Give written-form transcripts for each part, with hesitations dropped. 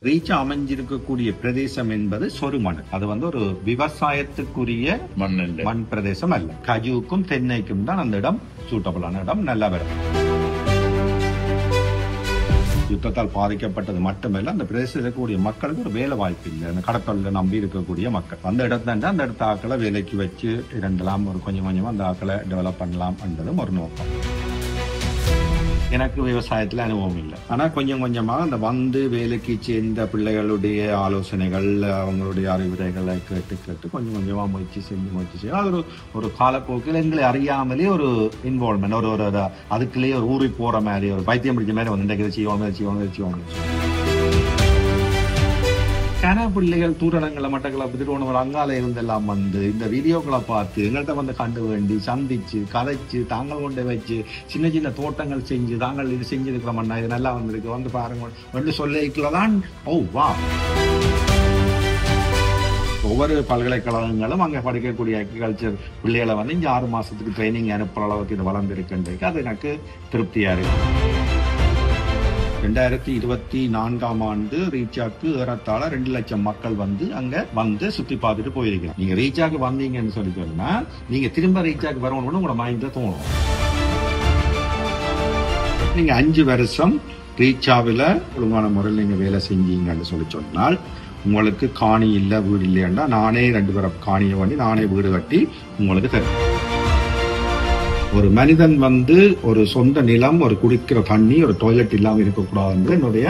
ரீச்சா அமைஞ்சிருக்கக்கூடிய பிரதேசம் என்பது சொருமண். அது ஒரு விவசாயத்துக்குரிய மண் பிரதேசம் அல்ல. கஜுவுக்கும் தென்னைக்கும் தான் அந்த இடம் சூட்டபிளான இடம். நல்லா வரும். யுத்தத்தால் பாதிக்கப்பட்டது மட்டுமல்ல, அந்த பிரதேசத்தில் இருக்கக்கூடிய மக்களுக்கு ஒரு வேலை வாய்ப்பு இல்லை. அந்த கடற்கொள்ள நம்பி இருக்கக்கூடிய மக்கள் அந்த இடத்துல அந்த இடத்த ஆக்களை வேலைக்கு வச்சு இரண்டலாம், ஒரு கொஞ்சம் கொஞ்சமா அந்த ஆக்களை டெவலப் பண்ணலாம் என்றதும் ஒரு நோக்கம். எனக்கு விவசாயத்துல அனுபவம் இல்லை. ஆனா கொஞ்சம் கொஞ்சமா அந்த வேலைக்கு சேர்ந்த பிள்ளைகளுடைய ஆலோசனைகள், அவங்களுடைய அறிவுரைகளை கேட்டு கொஞ்சம் கொஞ்சமா முயற்சி செய்ய அது ஒரு காலப்போக்கில் எங்களை அறியாமலே ஒரு இன்வால்மெண்ட், ஒரு அதுக்குள்ளேயே ஒரு ஊறி போற மாதிரி, ஒரு பைத்தியம் பிடிச்ச மாதிரி இன்றைக்கு செய்வாங்க. கன பிள்ளைகள் தூரணங்களை மட்டக்களப்பு திருவண்ணாமலை அங்கால இருந்தெல்லாம் இந்த வீடியோக்களை பார்த்து எங்கள்கிட்ட கண்டு வேண்டி சந்திச்சு கதைச்சு தாங்கள் கொண்டு வச்சு சின்ன சின்ன தோட்டங்கள் செஞ்சு தாங்கள் இது செஞ்சிருக்கிறோம்னா இது நல்லா வந்திருக்கு பாருங்க சொல்லிக்கலதான். வா, ஒவ்வொரு பல்கலைக்கழகங்களும் அங்கே படிக்கக்கூடிய அக்ரிகல்ச்சர் பிள்ளைகளை இங்க 6 மாசத்துக்கு ட்ரைனிங் அனுப்புற அளவுக்கு இது வளர்ந்துருக்குன்றது அது எனக்கு திருப்தியா இருக்கு. 2024ஆம் ஆண்டு ரீச்சாக்கு ஏறத்தாழ 2 லட்சம் மக்கள் அங்க சுத்தி பார்த்துட்டு போயிருக்கீங்க. நீங்க ரீச்சாக்கு வந்தீங்கன்னு சொல்லி சொன்னா நீங்க திரும்ப ரீச்சாக்கு வரணும்னு உங்களோட மைண்ட்ல தோணும். நீங்க 5 வருஷம் ரீச்சாவில ஒழுங்கான முறையில் நீங்க வேலை செஞ்சீங்கன்னு சொல்லி சொன்னால் உங்களுக்கு காணி இல்ல, வீடு இல்லையா, நானே 2 பேரை காணியை பண்ணி நானே வீடு கட்டி உங்களுக்கு தரும். ஒரு மனிதன் ஒரு சொந்த நிலம், ஒரு குடிக்கிற தண்ணி, ஒரு டாய்லெட் இல்லாம இருக்கக்கூடாது என்னுடைய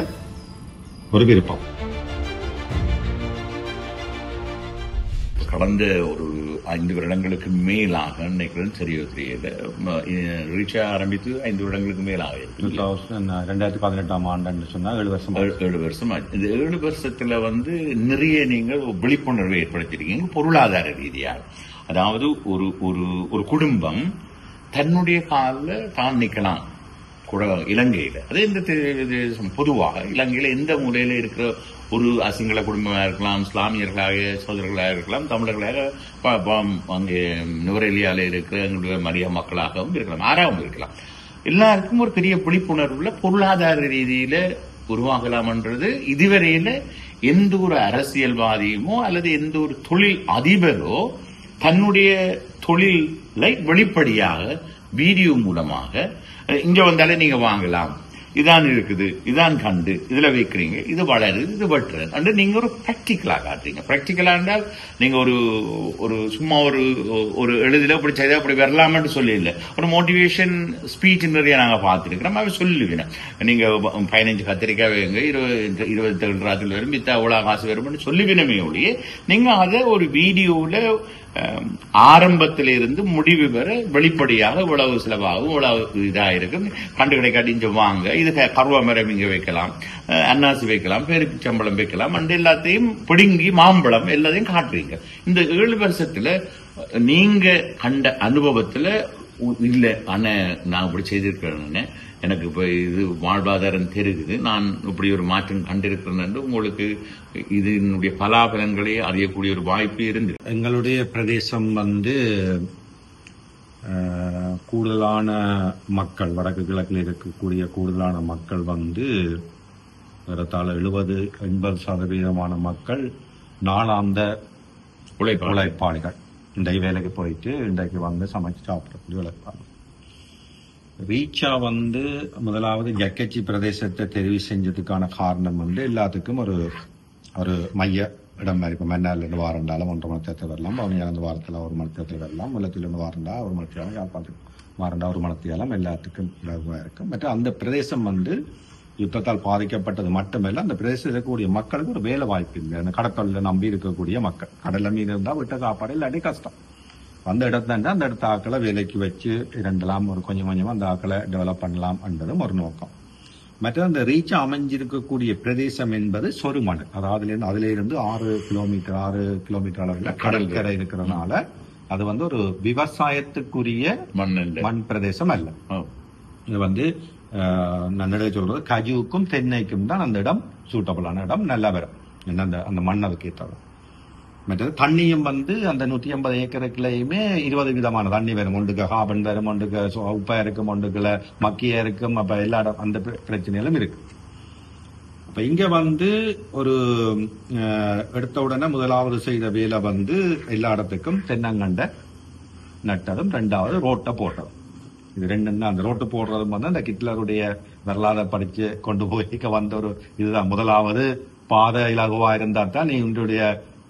ஒரு விருப்பம். கடந்த ஒரு 5 வருடங்களுக்கு மேலாக நினைக்கிறேன், தெரியல, ரீச்சா ஆரம்பித்து 5 வருடங்களுக்கு மேலாக 2018ஆம் ஆண்டு சொன்னா 7 வருஷம். இந்த 7 வருஷத்துல நிறைய நீங்கள் விழிப்புணர்வை ஏற்படுத்திருக்கீங்க பொருளாதார ரீதியாக. அதாவது ஒரு குடும்பம் தன்னுடைய காலில் தான் நிக்கலாம் கூட இலங்கையில. அது இந்த பொதுவாக இலங்கையில எந்த மூலையில இருக்கிற ஒரு அசிங்கள குடும்பமாக இருக்கலாம், இஸ்லாமியர்களாக சகோதரர்களாக இருக்கலாம், தமிழர்களாக அங்கே நுவரெலியால இருக்கிற எங்களுடைய மரியா மக்களாகவும் இருக்கலாம், ஆறாகவும் இருக்கலாம். எல்லாருக்கும் ஒரு பெரிய விழிப்புணர்வுல பொருளாதார ரீதியில உருவாகலாம்ன்றது இதுவரையில எந்த ஒரு அரசியல்வாதியுமோ அல்லது எந்த ஒரு தொழில் அதிபரோ தன்னுடைய தொழிலை வெளிப்படையாக வீடியோ மூலமாக இங்க வந்தாலே நீங்க வாங்கலாம், இதான் இருக்குது, இதான் கண்டு இதுல வைக்கிறீங்க, இது வளருது, இது வெட்டுறது அண்டு நீங்க ஒரு பிராக்டிக்கலா காட்டுறீங்க. பிராக்டிக்கலா இருந்தால் நீங்க ஒரு சும்மா ஒரு எழுதில அப்படி செய்த அப்படி வரலாம்னு சொல்லி இல்லை, ஒரு மோட்டிவேஷன் ஸ்பீச் நிறைய நாங்க பார்த்துருக்கிறோம். அவன் சொல்லுவேன், நீங்க 15 கத்திரிக்காய் வைங்க, 27 ராத்திரி வரும், மித்த அவ்வளவு காசு வரும்னு சொல்லுவினமே ஒழிய நீங்க அதை ஒரு வீடியோல ஆரம்பத்திலிருந்து முடிவு பெற வெளிப்படையாக இவ்வளவு செலவாகும், இவ்வளவு இதாயிருக்கும், கண்டு கிடைக்காட்டி இங்க வாங்க, இது கருவா மரம் இங்க வைக்கலாம், அன்னாசி வைக்கலாம், பேருக்கு சம்பளம் வைக்கலாம், அண்ட் எல்லாத்தையும் பிடுங்கி மாம்பழம் எல்லாத்தையும் காட்டுறீங்க. இந்த 7 வருஷத்துல நீங்க கண்ட அனுபவத்துல இல்ல ஆனா நான் இப்படி செய்திருக்கிறேன்னு எனக்கு இப்ப இது வாழ்வாதாரம் தெரியுது, நான் இப்படி ஒரு மாற்றம் கண்டிருக்கிறேன், உங்களுக்கு இதனுடைய பலாபலன்களை அறியக்கூடிய ஒரு வாய்ப்பு இருந்து. எங்களுடைய பிரதேசம் கூடுதலான மக்கள், வடக்கு கிழக்கில் இருக்கக்கூடிய கூடுதலான மக்கள் ஏறத்தாழ 70-80% மக்கள் நாளாந்த உழைப்பாளிகள். இன்றைக்கு வேலைக்கு போயிட்டு இன்றைக்கு சமைச்சு சாப்பிடக்கூடிய உழைப்பாளர். ரீச்சா முதலாவது ஜக்கச்சி பிரதேசத்தை தெரிவு செஞ்சதுக்கான காரணம் எல்லாத்துக்கும் ஒரு மைய இடம் மாதிரி. இப்ப மன்னார்ல இருந்து வாரண்டாலும் 1.5 மணி நேரத்தில் வரலாம், பவனியால வாரத்தில் 1 மணி நேரத்தில் வரலாம், வெள்ளத்திலிருந்து வாரண்டா 1 மணி நேரம், யாழ்ப்பாணத்துக்கு வாரண்டா 1 மணி நேரம், எல்லாத்துக்கும் இலகுவா இருக்கும். மற்ற அந்த பிரதேசம் யுத்தத்தால் பாதிக்கப்பட்டது மட்டுமல்ல, அந்த பிரதேசத்தில் இருக்கக்கூடிய மக்களுக்கு ஒரு வேலை வாய்ப்பு இல்லை. அந்த கடற்கொள்ள நம்பி இருக்கக்கூடிய மக்கள், கடல்ல மீன் இருந்தா விட்ட சாப்பாடு இல்லாட்டி கஷ்டம். அந்த இடத்துல அந்த இடத்த ஆக்களை வேலைக்கு வச்சு இரண்டலாம், ஒரு கொஞ்சம் கொஞ்சமா அந்த ஆக்களை டெவலப் பண்ணலாம் என்பதும் ஒரு நோக்கம். மற்ற அந்த ரீச்சா அமைஞ்சிருக்கக்கூடிய பிரதேசம் என்பது சொருமண். அதாவது அதுல இருந்து 6 கிலோமீட்டர் அளவுல கடற்கரை இருக்கிறதுனால அது ஒரு விவசாயத்துக்குரிய மண் பிரதேசம் அல்ல. இது நான் சொல்றது கஜுவுக்கும் தென்னைக்கும் தான் அந்த இடம் சூட்டபிளான இடம். நல்லா வரும் அந்த மண் அதுக்கு ஏற்றது. மற்றது தண்ணியும் அந்த 150 ஏக்கருக்குள்ளயுமே 20 விதமான தண்ணி வரும். ஒன்றுக்கு காபன் வரும், ஒன்றுக்கு உப்பா இருக்கும், ஒன்றுக்குள்ள மக்கியா இருக்கும். அப்ப எல்லா அந்த பிரச்சனைகளும் இருக்கு. அப்ப இப்ப இங்க வந்து ஒரு எடுத்த உடனே முதலாவது செய்த வேலை வந்து எல்லா இடத்துக்கும் தென்னங்கண்டை நட்டதும், ரெண்டாவது ரோட்டை போட்டதும். இது ரெண்டும் தான். அந்த ரோட்டு போடுறதும் வந்து அந்த ஹிட்லருடைய வரலாறை படிச்சு கொண்டு போய் வந்த ஒரு இதுதான். முதலாவது பாதை இலகுவா இருந்தா தான் நீ உன்னுடைய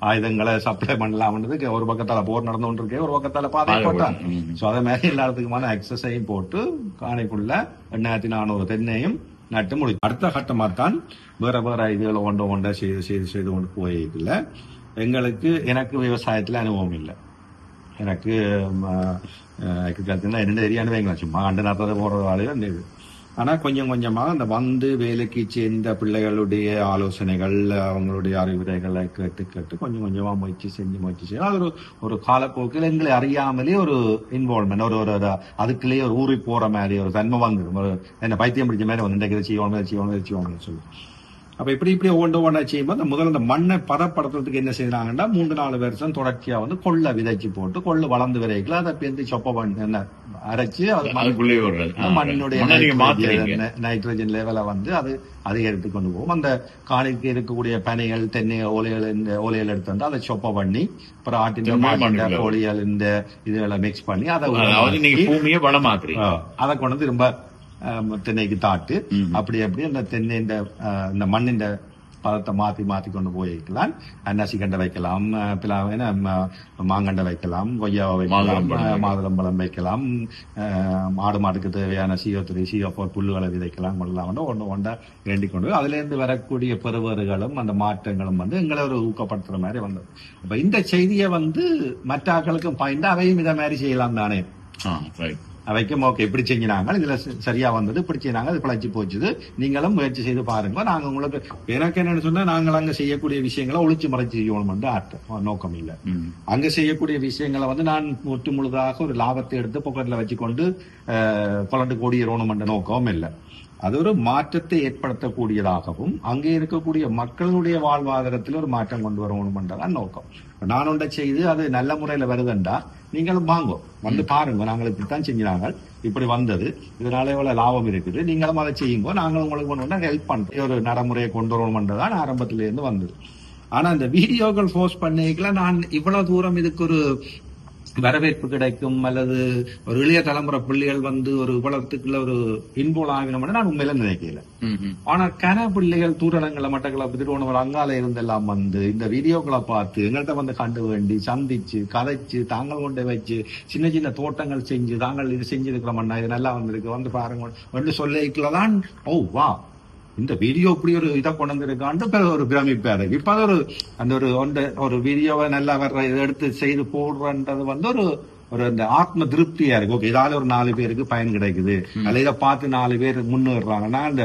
ஆயுதங்களை சப்ளை பண்ணலாம்ன்றதுக்கு ஒரு பக்கத்தால போர் நடந்து கொண்டு இருக்கே, ஒரு பக்கத்தால பாதை போட்டான். சோ அதே மாதிரி எல்லாத்துக்குமான எக்ஸசைஸையும் போட்டு காணிக்குள்ள 8400 தென்னையும் நட்டு முடியும். அடுத்த கட்டமா தான் வேற வேற இதுகளை ஒன்றை செய்து கொண்டு போயிருக்கல. எனக்கு விவசாயத்துல அனுபவம் இல்லை. எனக்கு அக்ரிகல்ச்சர் என்ன ஏரியான்னு வைங்களா, சும்மா கண்டு நாற்பது போடுற ஆளுகள் இருந்தது. ஆனா கொஞ்சம் கொஞ்சமாக அந்த வந்து வேலைக்கு சேர்ந்த பிள்ளைகளுடைய ஆலோசனைகள், அவங்களுடைய அறிவுரைகளை கேட்டு கொஞ்சம் கொஞ்சமா முயற்சி செய்யலாம். அது ஒரு காலப்போக்கில் எங்களை அறியாமலே ஒரு இன்வால்வ்மெண்ட், ஒரு அதுக்குள்ளேயே ஒரு ஊறி போற மாதிரி ஒரு தன்மை வந்துடும். ஒரு என்ன பைத்தியம் பிடிச்ச மாதிரி வந்து இன்றைக்கு செய்வோம்னு சொல்லி அப்ப இப்படி ஒவ்வொன்றா செய்யும்போது முதல்ல அந்த மண்ணை பதப்படுத்துறதுக்கு என்ன செய்யறாங்கன்னா 3-4 வருஷம் தொடர்ச்சியா வந்து கொள்ளை விதைச்சு போட்டு கொள்ளு வளர்ந்து வரைக்கும் அதை பேருந்து சொப்ப பண்ண அரைச்சு மண்ணினுடைய நைட்ரஜன் லெவலை வந்து அது அதிகரித்து கொண்டு போகும். அந்த காணிக்கு இருக்கக்கூடிய பனைகள், தென்னை ஓலைகள் எடுத்து வந்து அதை சொப்ப பண்ணி அப்புறம் ஆட்டின் கோழிகள் இந்த இதுகளை மிக்ஸ் பண்ணி அதை பூமியை வளமாக்குறீங்க. அதை கொண்டு வந்து ரொம்ப தென்னைக்கு தாட்டு அப்படி அந்த தென்னை இந்த மண்ணின் பதத்தை மாத்தி கொண்டு போய்க்கலாம். அன்னாசி கண்டை வைக்கலாம், மாங்கண்டை வைக்கலாம், கொய்யாவை வைக்கலாம், மாதுளம்பழம் வைக்கலாம், மாட்டுக்கு தேவையான CO3 CO4 புல்லுகளை விதைக்கலாம். ஒன்றா வேண்டிக் கொண்டு அதுல இருந்து வரக்கூடிய பெறுவர்களும் அந்த மாற்றங்களும் வந்து எங்களை ஒரு ஊக்கப்படுத்துற மாதிரி வந்தது. அப்ப இந்த செய்தியை வந்து மற்ற ஆட்களுக்கும் பாய்ந்து அவையும் இதை மாதிரி செய்யலாம் தானே. அவைக்கும் ஓகே இப்படி செஞ்சினாங்க, இதுல சரியா வந்தது, இப்படி செய்யினாங்க, அது பிழைச்சி போச்சுது, நீங்களும் முயற்சி செய்து பாருங்க. நாங்க உங்களுக்கு எனக்கு என்னன்னு சொன்னா நாங்கள் அங்க செய்யக்கூடிய விஷயங்களை ஒளிச்சு மறைச்சு செய்யணும் நோக்கம் இல்லை. அங்க செய்யக்கூடிய விஷயங்களை வந்து நான் முழுதாக ஒரு லாபத்தை எடுத்து பாக்கெட்ல வச்சுக்கொண்டு பலண்டு கோடியறணும் என்ற நோக்கமும் இல்லை. அது ஒரு மாற்றத்தை ஏற்படுத்தக்கூடியதாகவும் அங்கே இருக்கக்கூடிய மக்களுடைய வாழ்வாதாரத்தில் ஒரு மாற்றம் கொண்டு வரணும் என்றதான் நோக்கம். நான் ஒன்றை செய்து அது நல்ல முறையில வருதுண்டா நீங்களும் வாங்கோ, வந்து பாருங்க, நாங்கள் இப்படித்தான் செஞ்சாங்க, இப்படி வந்தது, இதனால எவ்வளவு லாபம் இருக்குது, நீங்களும் அதை செய்யுங்க, நாங்களும் உங்களுக்கு கொண்டு ஹெல்ப் பண்றோம். ஒரு நடைமுறையை கொண்டு வரணும்ன்றதான் ஆரம்பத்தில இருந்து வந்தது. ஆனா இந்த வீடியோக்கள் போஸ்ட் பண்ணிக்கல நான் இவ்வளவு தூரம் இதுக்கு ஒரு வரவேற்பு கிடைக்கும் அல்லது ஒரு இளைய தலைமுறை பிள்ளைகள் வந்து ஒரு உலகத்துக்குள்ள ஒரு இன்வால்வ் ஆகணும்னு நான் உண்மையில நினைக்கல. ஆனா பிள்ளைகள் தூரணங்களை மட்டக்களை திருவண்ணாமலை அங்கால இருந்தெல்லாம் வந்து இந்த வீடியோக்களை பார்த்து எங்கள்கிட்ட வந்து கண்டு வேண்டி சந்திச்சு கதைச்சு தாங்கள் கொண்டு வச்சு சின்ன சின்ன தோட்டங்கள் செஞ்சு தாங்கள் இது செஞ்சிருக்கிறோம்னா இது நல்லா வந்திருக்கு வந்து பாருங்க வந்து சொல்லிக்கலதான் ஓ வா இந்த வீடியோ இப்படி ஒரு இதை கொண்டு வந்திருக்கான்னு ஒரு பிரமிப்பாரு. இப்ப அது ஒரு வீடியோவை நல்லா வர்ற இதை எடுத்து செய்து போடுறன்றது வந்து ஒரு அந்த ஆத்ம திருப்தியா இருக்கு. ஓகே, இதால ஒரு 4 பேருக்கு பயன் கிடைக்குது, அல்ல இதை பார்த்து 4 பேர் முன்னேறாங்கன்னா அந்த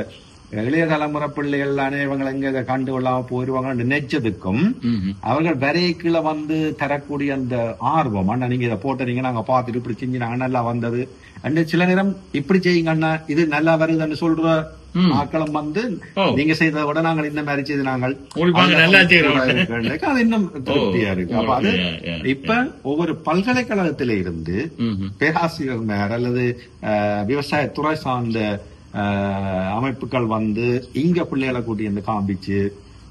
இளைய தலைமுறை பிள்ளைகள் தானே இவங்க எங்க இதை கண்டு கொள்ளாம போயிருவாங்க நினைச்சதுக்கும் அவர்கள் வரைக்குள்ள வந்து தரக்கூடிய அந்த ஆர்வம், அண்ணா நீங்க இதை போட்டீங்க நாங்க பார்த்துட்டு இப்படி செஞ்சு நாங்க நல்லா வந்தது அண்ட் சில நேரம் இப்படி செய்யுங்க அண்ணா இது நல்லா வருதுன்னு சொல்ற ஆக்களம் வந்து நீங்க செய்ததை விட நாங்கள் இந்த மாதிரி செய்து நாங்கள் அது இன்னும் திருப்தியா இருக்கு. அப்ப அது இப்ப ஒவ்வொரு பல்கலைக்கழகத்தில இருந்து பேராசிரியர் மேர் அல்லது விவசாயத்துறை சார்ந்த அமைப்புகள் வந்து இங்க பிள்ளைகளை கூட்டி வந்து காமிச்சு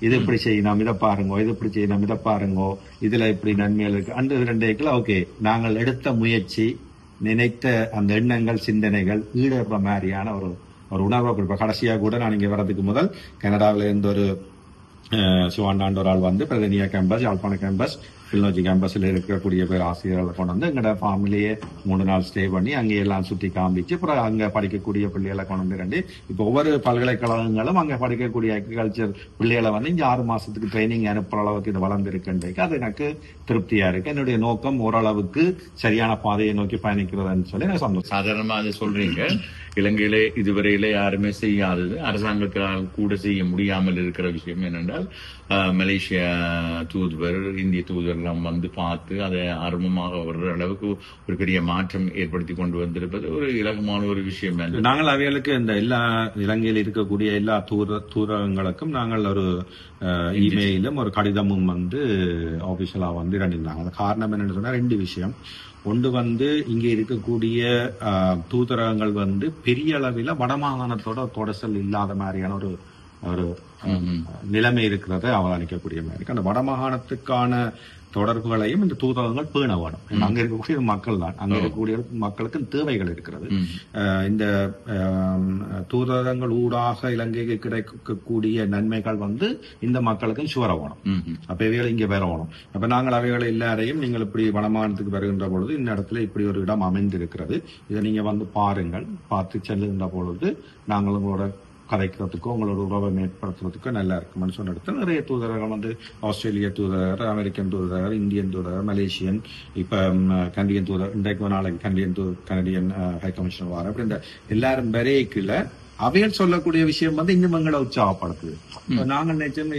இது இப்படி செய்யணும் இதை பாருங்கோ, இது இப்படி செய்யணும் இதை பாருங்கோ, இதுல இப்படி நன்மைகள் இருக்கு அந்த 2 ஏக்கர் ஓகே நாங்கள் எடுத்த முயற்சி நினைத்த அந்த எண்ணங்கள் சிந்தனைகள் ஈடுபடுற மாதிரியான ஒரு உணர்வை கொடுப்பேன். கடைசியாக கூட நான் இங்க வர்றதுக்கு முதல் கனடாவில இருந்து ஒரு சிவாண்டாண்டு ஒரு ஆள் வந்து பிரதனியா கேம்பஸ், யாழ்ப்பாண கேம்பஸ், கிளிநொச்சி கேம்பஸ்ல இருக்கக்கூடிய பேர் ஆசிரியர்களை கொண்டு வந்து எங்களோட ஃபேமிலியே 3 நாள் ஸ்டே பண்ணி அங்கே எல்லாம் சுத்தி காமிச்சு அப்புறம் அங்க படிக்கக்கூடிய பிள்ளைகளை கொண்டு வந்து இப்ப ஒவ்வொரு பல்கலைக்கழகங்களும் அங்க படிக்கக்கூடிய அக்ரிகல்ச்சர் பிள்ளைகளை வந்து இங்க 6 மாசத்துக்கு ட்ரைனிங் அனுப்புற அளவுக்கு இது வளர்ந்துருக்குன்றைக்கு அது எனக்கு திருப்தியா இருக்கு. என்னுடைய நோக்கம் ஓரளவுக்கு சரியான பாதையை நோக்கி பயணிக்கிறதுன்னு சொல்லி நான் சந்தோஷம். சாதாரணமா அதை சொல்றீங்க. இலங்கையில இதுவரையில யாருமே செய்யாதது, அரசாங்கத்தால் கூட செய்ய முடியாமல் இருக்கிற விஷயம் என்னென்றால் மலேசியா தூதுவர், இந்திய தூதுவர் எல்லாம் வந்து பார்த்து அதை ஆர்வமாக வர்ற அளவுக்கு ஒரு பெரிய மாற்றம் ஏற்படுத்தி கொண்டு வந்திருப்பது ஒரு இலகுமான ஒரு விஷயம். நாங்கள் அவைகளுக்கு இந்த எல்லா இலங்கையில் இருக்கக்கூடிய எல்லா தூரங்களுக்கும் நாங்கள் ஒரு இமெயிலும் ஒரு கடிதமும் வந்து ஆபீஷியலா வந்து இரண்டிருந்தாங்க. அந்த காரணம் என்னன்னு சொன்னா 2 விஷயம். ஒன்று வந்து இங்கே இருக்கக்கூடிய தூதரகங்கள் வந்து பெரிய அளவில் வடமாகாணத்தோட தொடசல் இல்லாத மாதிரியான ஒரு நிலைமை இருக்கிறத அவதானிக்கக்கூடிய மாதிரி இருக்கு. அந்த வடமாகாணத்துக்கான தொடர்புகளையும் இந்த தூதரகங்கள் பேண வேணும். அங்க இருக்கக்கூடிய மக்கள் தான், அங்க இருக்கக்கூடிய மக்களுக்கு தேவைகள் இருக்கிறது. இந்த தூதரகங்கள் ஊடாக இலங்கைக்கு கிடைக்கக்கூடிய நன்மைகள் இந்த மக்களுக்கும் சுவர வேணும். அப்ப இவைகள் இங்க வரணும். அப்ப நாங்கள் அவைகளை எல்லாரையும் நீங்கள் இப்படி வடமாகாணத்துக்கு வருகின்ற பொழுது இந்த இடத்துல இப்படி ஒரு இடம் அமைந்திருக்கிறது, இதை நீங்க பாருங்கள், பார்த்து செல்லுகின்ற பொழுது நாங்கள் உங்களோட கதைக்கிறதுக்கோ உங்களோட உறவை மேற்படுத்துறதுக்கோ நல்லா இருக்கும்னு சொன்ன இடத்துல நிறைய தூதரர்கள் ஆஸ்திரேலிய தூதரர், அமெரிக்கன் தூதரர், இந்தியன் தூதரர், மலேசியன், இப்ப கனடியன் தூதர், இன்றைக்கு நாளைக்கு கனடியன் ஹை கமிஷனர் வார அப்படி இந்த எல்லாரும் வரைக்குள்ள அவைகள் சொல்லக்கூடிய விஷயம் இன்னும் எங்களை உற்சாகப்படுத்துது. நாங்க நினைச்சோம்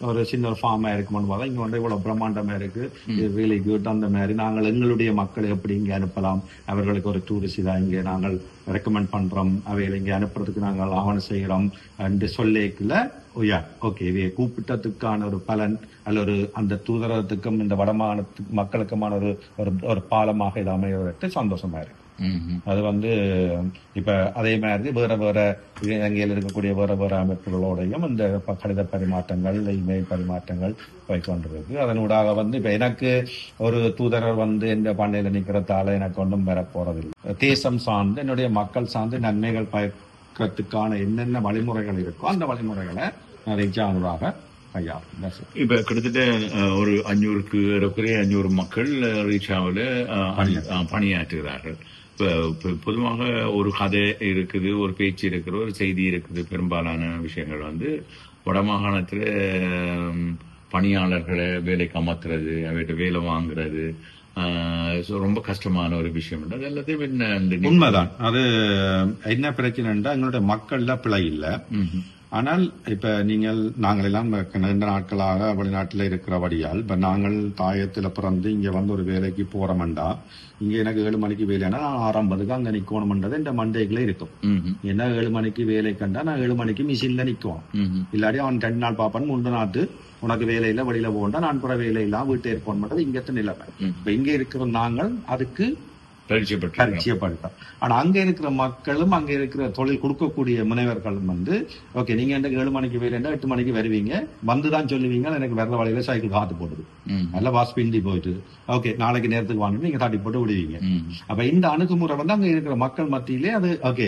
ஒரு சின்ன ஒரு ஃபார்மா இருக்கும்னு பார்த்தா இங்க இவ்வளவு பிரம்மாண்டமா இருக்கு, ரியலி குட். அந்த மாதிரி நாங்கள் எங்களுடைய மக்களை எப்படி இங்க அனுப்பலாம், அவர்களுக்கு ஒரு டூரிஸ்ட் இதா இங்க நாங்கள் ரெக்கமெண்ட் பண்றோம், அவைகளை இங்க அனுப்புறதுக்கு நாங்கள் ஆவணம் செய்யறோம் என்று சொல்லிக்கல ஓகே இவைய கூப்பிட்டதுக்கான ஒரு பலன் அல்ல ஒரு அந்த தூதரகத்துக்கும் இந்த வடமாகாணத்துக்கு மக்களுக்குமான ஒரு பாலமாக இது அமைவதற்கு சந்தோஷமா இருக்கு. அது இப்ப அதே மாதிரி வேற இலங்கையில் இருக்கக்கூடிய வேற அமைப்புகளோடையும் இந்த கடித பரிமாற்றங்கள், இமெயில் பரிமாற்றங்கள் போய்கொண்டிருக்கு. அதனூடாக இப்ப எனக்கு ஒரு தூதரர் இந்த பண்ணையில நிக்கிறதால எனக்கு ஒன்றும் வர போறதில்லை. தேசம் சார்ந்து என்னுடைய மக்கள் சார்ந்து நன்மைகள் பயக்கிறதுக்கான என்னென்ன வழிமுறைகள் இருக்கோ அந்த வழிமுறைகளை ரீச்சானதாக இப்ப கிட்டத்தட்ட ஒரு 500 மக்கள் ரீச்சாவில் பணியாற்றுகிறார்கள். பொதுவாக ஒரு கதை இருக்குது, ஒரு பேச்சு இருக்குது, ஒரு செய்தி இருக்குது. பெரும்பாலான விஷயங்கள் வடமாகாணத்துல பணியாளர்களை வேலைக்கு அமர்த்துறது, அவர்கிட்ட வேலை வாங்குறது ரொம்ப கஷ்டமான ஒரு விஷயம். அது எல்லாத்தையும் உண்மைதான். அது என்ன பிரச்சனைன்னா எங்களுடைய மக்கள்ல பிழை இல்லை. ஆனால் இப்ப நாங்கள் எல்லாம் நீண்ட நாட்களாக வெளிநாட்டில் இருக்கிறபடியால் இப்ப நாங்கள் தாயத்துல பிறந்து இங்க ஒரு வேலைக்கு போறோம்டா, இங்க எனக்கு 7 மணிக்கு வேலைன்னா நான் 6:50 அங்க நிக்கணும்ன்றது இந்த மண்டேக்குள்ள இருக்கும். ஏன்னா 7 மணிக்கு வேலை கண்டா நான் 7 மணிக்கு மிஷின்ல நிக்குவோம். இல்லாடி அவன் 2 நாள் பாப்பான், 3 நாட்டு உனக்கு வேலையில வெளியில போகண்டா, நான் புற வேலையெல்லாம் வீட்டை இருப்போம். இங்கத்த நிலைமை. இப்ப இங்க இருக்கிற நாங்கள் அதுக்கு பரிச்சயப்படுத்தோம். ஆனா அங்க இருக்கிற மக்களும் அங்க இருக்கிற தொழில் கொடுக்கக்கூடிய முனைவர்களும் ஓகே நீங்க எனக்கு 7 மணிக்கு வேலைன்னா 8 மணிக்கு வருவீங்க, வந்துதான் சொல்லுவீங்க எனக்கு வேற வழியில சைக்கிள் காத்து போடுது, நல்ல பாஸ் பிந்தி போயிட்டு ஓகே நாளைக்கு நேரத்துக்கு வாங்க நீங்க தாட்டி போட்டு விடுவீங்க. அப்ப இந்த அணுகுமுறை அங்க இருக்கிற மக்கள் மத்தியிலே அது ஓகே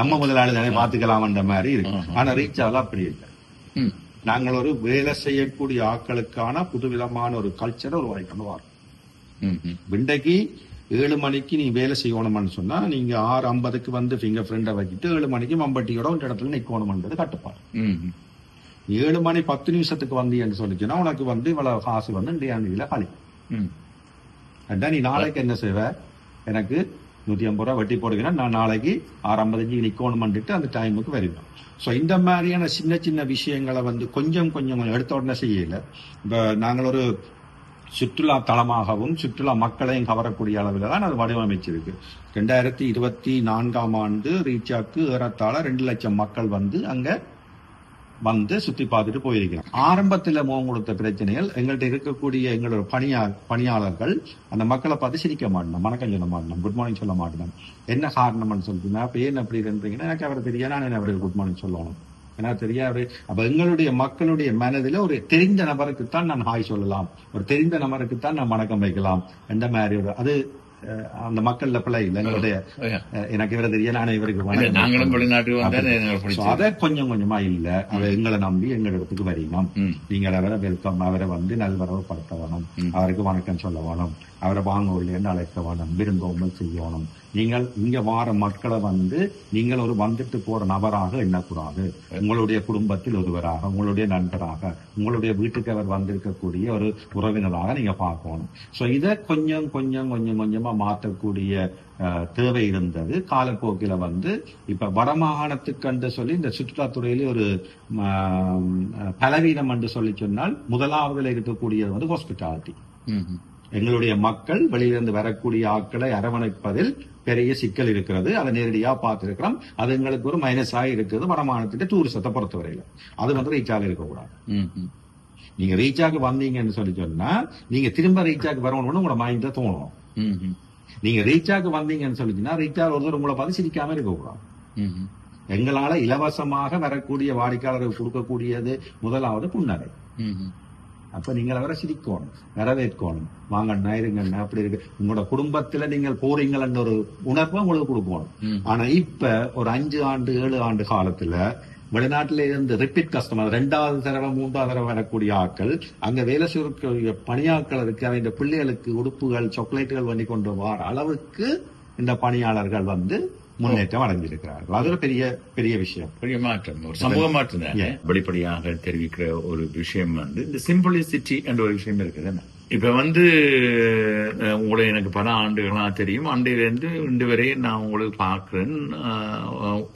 நம்ம முதலாளி தானே பாத்துக்கலாம்ன்ற மாதிரி இருக்கு. ஆனா ரீச் ஆகலாம் அப்படி இல்லை. நாங்கள் ஒரு வேலை செய்யக்கூடிய ஆட்களுக்கான புதுவிதமான ஒரு கல்ச்சரை உருவாக்கணும் வரோம். இன்றைக்கு 7 மணிக்கு நீ வேலை செய்யணும்னு சொன்னா நீங்க 6:50 ஃபிங்கர் பிரிண்ட வச்சுட்டு 7 மணிக்கு மம்பட்டியோட ஒரு இடத்துல நிக்கணும்ன்றது கட்டுப்பாடு. 7 மணி 10 நிமிஷத்துக்கு வந்தீங்கன்னு சொல்லிச்சுன்னா உனக்கு இவ்வளவு காசு இந்தியாண்டியில களி. அதான் நீ நாளைக்கு என்ன செய்வ, எனக்கு 150 ரூபாய் வட்டி போடுகிறேன், நான் நாளைக்கு 6:55 நிக்கணும்னுட்டு அந்த டைமுக்கு வருவேன். சோ இந்த மாதிரியான சின்ன சின்ன விஷயங்களை கொஞ்சம் கொஞ்சம் எடுத்த உடனே செய்யல. இப்ப நாங்கள் ஒரு சுற்றுலா தளமாகவும் சுற்றுலா மக்களையும் கவரக்கூடிய அளவில் தான் அது வடிவமைச்சிருக்கு. 2024ஆம் ஆண்டு ரீச்சாக்கு ஏறத்தாழ 2 லட்சம் மக்கள் அங்க சுத்தி பார்த்துட்டு போயிருக்கிறோம். ஆரம்பத்துல முகம் கொடுத்த பிரச்சனைகள் எங்கள்கிட்ட இருக்கக்கூடிய எங்களோட பணியாளர்கள் அந்த மக்களை பார்த்து சிரிக்க மாட்டோம், வணக்கம் சொல்ல மாட்டோம், குட் மார்னிங் சொல்ல மாட்டோம். என்ன காரணம்னு சொல்லிட்டு அப்ப ஏன் அப்படி இருந்தீங்கன்னா எனக்கு அவரை தெரியா, நான் அவருக்கு குட் மார்னிங் சொல்லணும், ஏன்னா தெரியாது. அப்ப எங்களுடைய மக்களுடைய மனதில ஒரு தெரிந்த நபருக்குத்தான் நான் ஹாய் சொல்லலாம், ஒரு தெரிந்த நபருக்குத்தான் நான் வணக்கம் வைக்கலாம் என்ற மாதிரி அது அந்த மக்கள்ல பிள்ளை இல்லை. எங்களுடைய எனக்கு இவரை தெரிய நான் இவருக்கு அதை கொஞ்சம் கொஞ்சமா இல்ல, அதை எங்களை நம்பி எங்க இடத்துக்கு வரணும், நீங்கள் அவரை வெல்கம், அவரை நல்வரவு படுத்த வேணும், அவருக்கு வணக்கம் சொல்ல வேணும், அவரை வாங்க இல்லைன்னு அழைக்க வேணும், விருந்தோம்பல் செய்யணும். நீங்கள் இங்க வார மக்களை நீங்கள் ஒரு வந்துட்டு போற நபராக எண்ணக்கூடாது, உங்களுடைய குடும்பத்தில் ஒருவராக, உங்களுடைய நண்பராக, உங்களுடைய வீட்டுக்கு அவர் வந்திருக்கக்கூடிய ஒரு உறவினராக நீங்க பார்க்கணும். சோ இதை கொஞ்சம் கொஞ்சம் கொஞ்சம் கொஞ்சமா மாற்றக்கூடிய தேவை இருந்தது. காலப்போக்கில இப்ப வடமாகாணத்துக்கு சொல்லி இந்த சுற்றுலாத்துறையிலே ஒரு பலவீனம் என்று சொல்லி சொன்னால் முதலாவதுல இருக்கக்கூடியது ஹாஸ்பிட்டாலிட்டி. எங்களுடைய மக்கள் வெளியிலிருந்து வரக்கூடிய ஆட்களை அரவணைப்பதில் பெரிய சிக்கல் இருக்கிறது. அதை நேரடியா பார்த்திருக்கிறோம். அது எங்களுக்கு ஒரு மைனஸாக இருக்குது வடமாகாணத்திட்ட டூரிசத்தை பொறுத்தவரையில. அது ரீச்சாக இருக்கக்கூடாது. நீங்க ரீச்சாக வந்தீங்கன்னு சொல்லி சொன்னா நீங்க திரும்ப ரீச்சாக வரணும்னு உங்களோட மைண்ட்ல தோணும். நீங்க ரீச்சாக வந்தீங்கன்னு சொல்லிச்சுன்னா ரீச்சாக ஒருத்தர் உங்களை பார்த்து சிரிக்காம இருக்கக்கூடாது. எங்களால இலவசமாக வரக்கூடிய வாடிக்கையாளருக்கு கொடுக்கக்கூடியது முதலாவது புன்னகை. அப்ப நீங்கள் அவரை சிரிக்கணும், வரவேற்கணும், வாங்கண்ணா இருங்கண்ணா அப்படி இருக்கு. உங்களோட குடும்பத்துல நீங்கள் போறீங்கன்னு ஒரு உணர்வை உங்களுக்கு கொடுக்கணும். ஆனா இப்ப ஒரு 5 ஆண்டு 7 ஆண்டு காலத்துல வெளிநாட்டில இருந்து ரிப்பீட் கஸ்டமர் 2வது தடவை 3வது தடவை வரக்கூடிய ஆட்கள் அங்க வேலை செய்யக்கூடிய பணியாட்களுக்கு அவங்க பிள்ளைகளுக்கு உடுப்புகள் சாக்லேட்டுகள் பண்ணி கொண்டு வர அளவுக்கு இந்த பணியாளர்கள் முன்னேற்றம் அடைஞ்சிருக்கிறார்கள். அது ஒரு பெரிய பெரிய விஷயம், பெரிய மாற்றம், ஒரு சமூக மாற்றம் தான். வெளிப்படையாக தெரிவிக்கிற ஒரு விஷயம் இந்த சிம்பிளிசிட்டி என்ற ஒரு விஷயம் இருக்குது. இப்ப உங்களை எனக்கு பல ஆண்டுகளா தெரியும். அண்டையிலிருந்து இன்று வரை நான் உங்களுக்கு பாக்குறேன்.